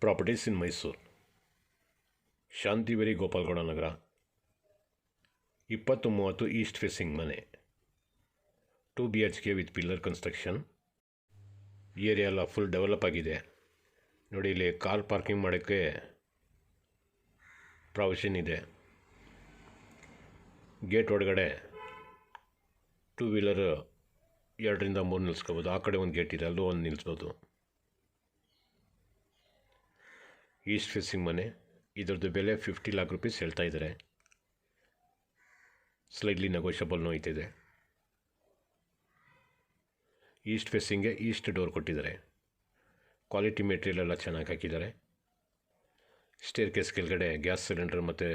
Properties in Mysuru. Shantaveri Gopalagowda Nagar. 20-30 east facing ಮನೆ. 2 BHK with pillar construction. Area ಎಲ್ಲ full develop ಆಗಿದೆ. ನೋಡಿ, ಇಲ್ಲಿ ಕಾರ್ ಪಾರ್ಕಿಂಗ್ ಮಾಡೋಕ್ಕೆ ಪ್ರಾವಿಷನ್ ಇದೆ. ಗೇಟ್ ಒಳಗಡೆ 2 ವೀಲರ್ 2ರಿಂದ 3 ನಿಲ್ಲಿಸ್ಕೋಬೋದು. ಆ ಕಡೆ ಒಂದು ಗೇಟ್ ಇದೆ, ಅಲ್ಲೂ ಒಂದು ನಿಲ್ಲಿಸ್ಬೋದು. ಈಸ್ಟ್ ಫೇಸಿಂಗ್ ಮನೆ. ಇದರದ್ದು ಬೆಲೆ 50 lakh rupees ಹೇಳ್ತಾ ಇದ್ದಾರೆ. ಸ್ಲೈಡ್ಲಿ ನೆಗೋಷಿಯಬಲ್ನೂ ಐತಿದೆ. ಈಸ್ಟ್ ಫೇಸಿಂಗ್ಗೆ ಈಸ್ಟ್ ಡೋರ್ ಕೊಟ್ಟಿದ್ದಾರೆ. ಕ್ವಾಲಿಟಿ ಮೆಟೀರಿಯಲ್ ಎಲ್ಲ ಚೆನ್ನಾಗಿ ಹಾಕಿದ್ದಾರೆ. ಸ್ಟೇರ್ ಕೇಸ್ ಕೆಳಗಡೆ ಗ್ಯಾಸ್ ಸಿಲಿಂಡರ್ ಮತ್ತು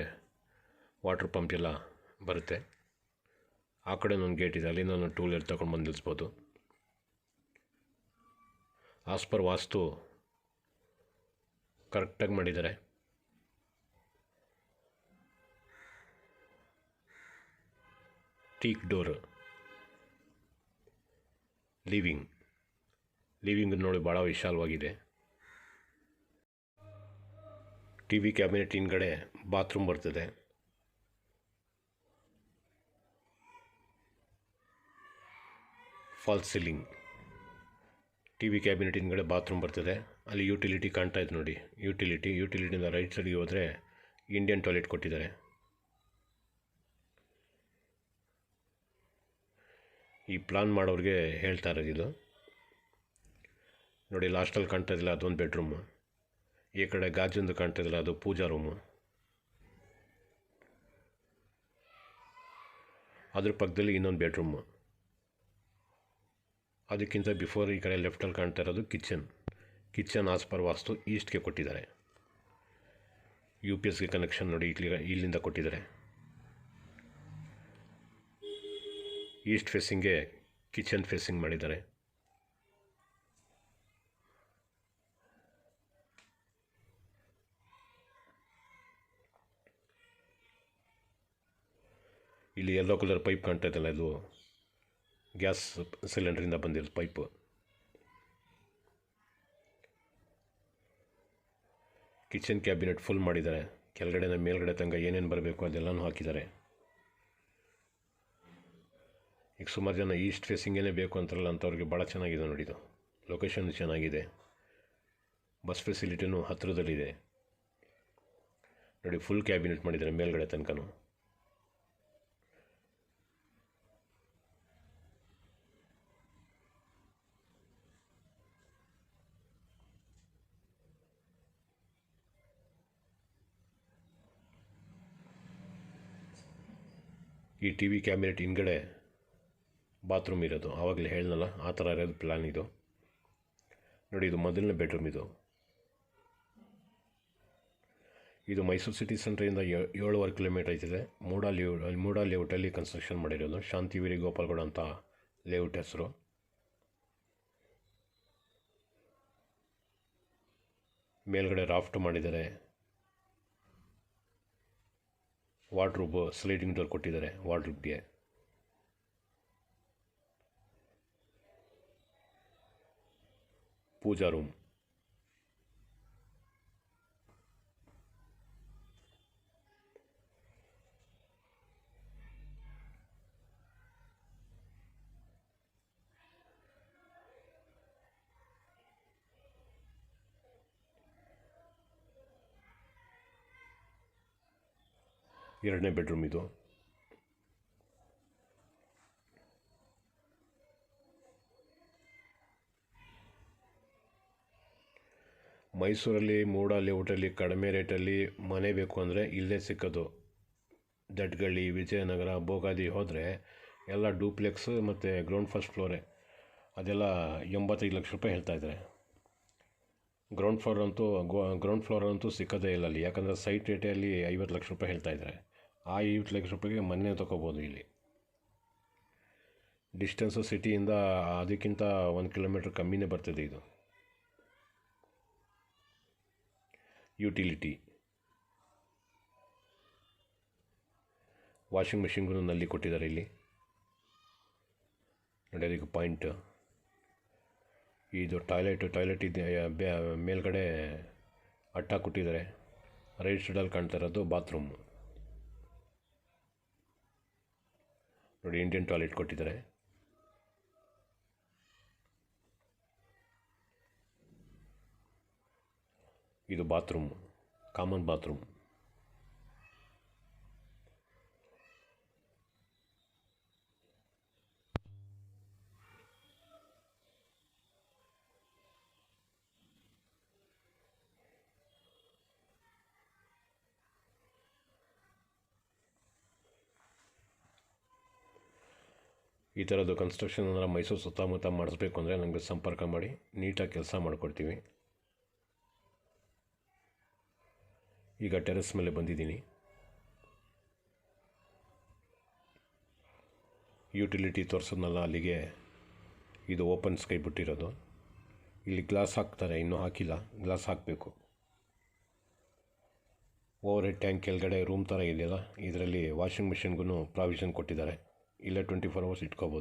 ವಾಟರ್ ಪಂಪ್ ಎಲ್ಲ ಬರುತ್ತೆ. ಆ ಕಡೆ ಒಂದು ಗೇಟ್ ಇದೆ, ಅಲ್ಲಿಂದ ಒಂದು 2 ವೀಲರ್ ತಗೊಂಡು ಬಂದು ನಿಲ್ಲಿಸ್ಬೋದು. ಆಸ್ ಪರ್ ವಾಸ್ತು ಕರೆಕ್ಟಾಗಿ ಮಾಡಿದ್ದಾರೆ. Teak door. ಲಿವಿಂಗ್ ನೋಡಿ ಭಾಳ ವಿಶಾಲವಾಗಿದೆ. TV ಕ್ಯಾಬಿನೆಟ್ ಹಿಂದ್ಗಡೆ ಬಾತ್ರೂಮ್ ಬರ್ತದೆ. Falls ceiling. TV ಕ್ಯಾಬಿನೆಟ್ ಹಿಂದ್ಗಡೆ ಬಾತ್ರೂಮ್ ಬರ್ತದೆ. ಅಲ್ಲಿ ಯುಟಿಲಿಟಿ ಕಾಣ್ತಾ ಇದೆ ನೋಡಿ. ಯುಟಿಲಿಟಿಯಿಂದ ರೈಟ್ ಸೈಡ್ಗೆ ಹೋದರೆ ಇಂಡಿಯನ್ ಟಾಯ್ಲೆಟ್ ಕೊಟ್ಟಿದ್ದಾರೆ. ಈ ಪ್ಲಾನ್ ಮಾಡೋರಿಗೆ ಹೇಳ್ತಾ ಇರೋದು ಇದು ನೋಡಿ. ಲಾಸ್ಟಲ್ಲಿ ಕಾಣ್ತಾ ಇದ್ದಿಲ್ಲ, ಅದೊಂದು ಬೆಡ್ರೂಮು. ಈ ಕಡೆ ಗಾಜೊಂದು ಕಾಣ್ತಾ ಇದ್ದಿಲ್ಲ, ಅದು ಪೂಜಾ ರೂಮು. ಅದ್ರ ಪಕ್ಕದಲ್ಲಿ ಇನ್ನೊಂದು ಬೆಡ್ರೂಮು. ಅದಕ್ಕಿಂತ ಬಿಫೋರ್ ಈ ಕಡೆ ಲೆಫ್ಟಲ್ಲಿ ಕಾಣ್ತಾ ಇರೋದು ಕಿಚನ್ ಆಸ್ ಪರ್ ವಾಸ್ತು ಈಸ್ಟ್ಗೆ ಕೊಟ್ಟಿದ್ದಾರೆ. UPSಗೆ ಕನೆಕ್ಷನ್ ನೋಡಿ ಇಲ್ಲಿಂದ ಕೊಟ್ಟಿದ್ದಾರೆ. ಈಸ್ಟ್ ಫೇಸಿಂಗ್ಗೆ ಕಿಚನ್ ಫೇಸಿಂಗ್ ಮಾಡಿದ್ದಾರೆ. ಇಲ್ಲಿ ಯೆಲ್ಲೋ ಕಲರ್ ಪೈಪ್ ಕಾಣ್ತಾ ಇದ್ದಲ್ಲ, ಇದು ಗ್ಯಾಸ್ ಸಿಲಿಂಡ್ರಿಂದ ಬಂದಿರೋ ಪೈಪು. ಕಿಚನ್ ಕ್ಯಾಬಿನೆಟ್ ಫುಲ್ ಮಾಡಿದ್ದಾರೆ. ಕೆಳಗಡೆನ ಮೇಲ್ಗಡೆ ತನಕ ಏನೇನು ಬರಬೇಕು ಅದೆಲ್ಲನೂ ಹಾಕಿದ್ದಾರೆ. ಈಗ ಸುಮಾರು ಜನ ಈಸ್ಟ್ ಫೇಸಿಂಗೇ ಬೇಕು ಅಂತಾರಲ್ಲ, ಅಂಥವ್ರಿಗೆ ಭಾಳ ಚೆನ್ನಾಗಿದೆ ನೋಡಿ. ಇದು ಲೊಕೇಶನ್ ಚೆನ್ನಾಗಿದೆ. ಬಸ್ ಫೆಸಿಲಿಟಿನೂ ಹತ್ತಿರದಲ್ಲಿದೆ ನೋಡಿ. ಫುಲ್ ಕ್ಯಾಬಿನೆಟ್ ಮಾಡಿದ್ದಾರೆ ಮೇಲ್ಗಡೆ ತನಕನೂ. ಈ TV ಕ್ಯಾಬಿನೆಟ್ ಹಿಂದ್ಗಡೆ ಬಾತ್ರೂಮ್ ಇರೋದು, ಆವಾಗಲೇ ಹೇಳಿದ್ನಲ್ಲ, ಆ ಥರ ಇರೋದು ಪ್ಲ್ಯಾನ್ ಇದು ನೋಡಿ. ಇದು ಮೊದಲನೇ ಬೆಡ್ರೂಮ್. ಇದು ಮೈಸೂರು ಸಿಟಿ ಸೆಂಟ್ರಿಂದ 7.5 ಕಿಲೋಮೀಟರ್ ಐತಿದೆ. ಮೂಡಾ ಲೇಔಟಲ್ಲಿ ಕನ್ಸ್ಟ್ರಕ್ಷನ್ ಮಾಡಿರೋದು. ಶಾಂತಿವೇರಿ ಗೋಪಾಲಗೌಡ ಅಂತ ಲೇಔಟ್ ಹೆಸರು. ಮೇಲ್ಗಡೆ ರಾಫ್ಟ್ ಮಾಡಿದ್ದಾರೆ. ವಾರ್ಡ್ರೋಬ್ ಸ್ಲೈಡಿಂಗ್ ಡೋರ್ ಕೊಟ್ಟಿದ್ದಾರೆ ವಾರ್ಡ್ರೋಬ್ಗೆ. ಪೂಜಾ ರೂಮ್. ಎರಡನೇ ಬೆಡ್ರೂಮ್ ಇದು. ಮೈಸೂರಲ್ಲಿ ಮೂಡಾ ಲೇಔಟಲ್ಲಿ ಕಡಿಮೆ ರೇಟಲ್ಲಿ ಮನೆ ಬೇಕು ಅಂದರೆ ಇಲ್ಲೇ ಸಿಕ್ಕೋದು. ದಡ್ಗಳ್ಳಿ, ವಿಜಯನಗರ, ಬೋಗಾದಿ ಹೋದರೆ ಎಲ್ಲ ಡೂಪ್ಲೆಕ್ಸ್ ಮತ್ತು ಫಸ್ಟ್ ಫ್ಲೋರೇ. ಅದೆಲ್ಲ 85 ಲಕ್ಷ ರೂಪಾಯಿ ಹೇಳ್ತಾಯಿದ್ದಾರೆ. ಗ್ರೌಂಡ್ ಫ್ಲೋರ್ ಅಂತೂ ಸಿಕ್ಕೋದೇ ಇಲ್ಲ ಅಲ್ಲಿ. ಯಾಕಂದರೆ ಸೈಟ್ ರೇಟೇ ಅಲ್ಲಿ 50 ಲಕ್ಷ ರೂಪಾಯಿ ಹೇಳ್ತಾಯಿದ್ದಾರೆ. ಆ 50 ಲಕ್ಷ ರೂಪಾಯಿಗೆ ಮನೆ ತೊಗೋಬೋದು ಇಲ್ಲಿ. ಡಿಸ್ಟೆನ್ಸು ಸಿಟಿಯಿಂದ ಅದಕ್ಕಿಂತ 1 ಕಿಲೋಮೀಟ್ರ್ ಕಮ್ಮಿನೇ ಬರ್ತದೆ ಇದು. ಯುಟಿಲಿಟಿ. ವಾಷಿಂಗ್ ಮಿಷಿನ್ಗೂ ನಲ್ಲಿ ಕೊಟ್ಟಿದ್ದಾರೆ ಇಲ್ಲಿ ನೋಡಿ. ಅದಕ್ಕೆ ಪಾಯಿಂಟ್. ಇದು ಟಾಯ್ಲೆಟ್ ಇದೆ. ಮೇಲ್ಗಡೆ ಅಟ್ಟ ಕೊಟ್ಟಿದ್ದಾರೆ. ರೈಟ್ ಸೈಡಲ್ಲಿ ಕಾಣ್ತಾ ಇರೋದು ಬಾತ್ರೂಮ್ ನೋಡಿ. ಇಂಡಿಯನ್ ಟಾಯ್ಲೆಟ್ ಕೊಟ್ಟಿದ್ದಾರೆ. ಇದು ಬಾತ್ರೂಮ್, ಕಾಮನ್ ಬಾತ್ರೂಮ್. ಈ ಥರದ್ದು ಕನ್ಸ್ಟ್ರಕ್ಷನ್ ಅಂದರೆ ಮೈಸೂರು ಸುತ್ತಮುತ್ತ ಮಾಡಿಸ್ಬೇಕು ಅಂದರೆ ನಮಗೆ ಸಂಪರ್ಕ ಮಾಡಿ, ನೀಟಾಗಿ ಕೆಲಸ ಮಾಡಿಕೊಡ್ತೀವಿ. ಈಗ ಟೆರೆಸ್ ಮೇಲೆ ಬಂದಿದ್ದೀನಿ. ಯುಟಿಲಿಟಿ ತೋರಿಸೋದ್ನಲ್ಲ ಅಲ್ಲಿಗೆ, ಇದು ಓಪನ್ ಸ್ಕೈ ಬಿಟ್ಟಿರೋದು. ಇಲ್ಲಿ ಗ್ಲಾಸ್ ಹಾಕ್ತಾರೆ, ಇನ್ನೂ ಹಾಕಿಲ್ಲ, ಗ್ಲಾಸ್ ಹಾಕಬೇಕು. ಓವರ್ ಹೆಡ್ ಟ್ಯಾಂಕ್ ಕೆಳಗಡೆ ರೂಮ್ ಥರ ಇದೆಯಲ್ಲ, ಇದರಲ್ಲಿ ವಾಷಿಂಗ್ ಮಿಷಿನ್ಗೂ ಪ್ರಾವಿಷನ್ ಕೊಟ್ಟಿದ್ದಾರೆ. ಇಲ್ಲೇ 24 hours ಇಟ್ಕೋಬೋದು.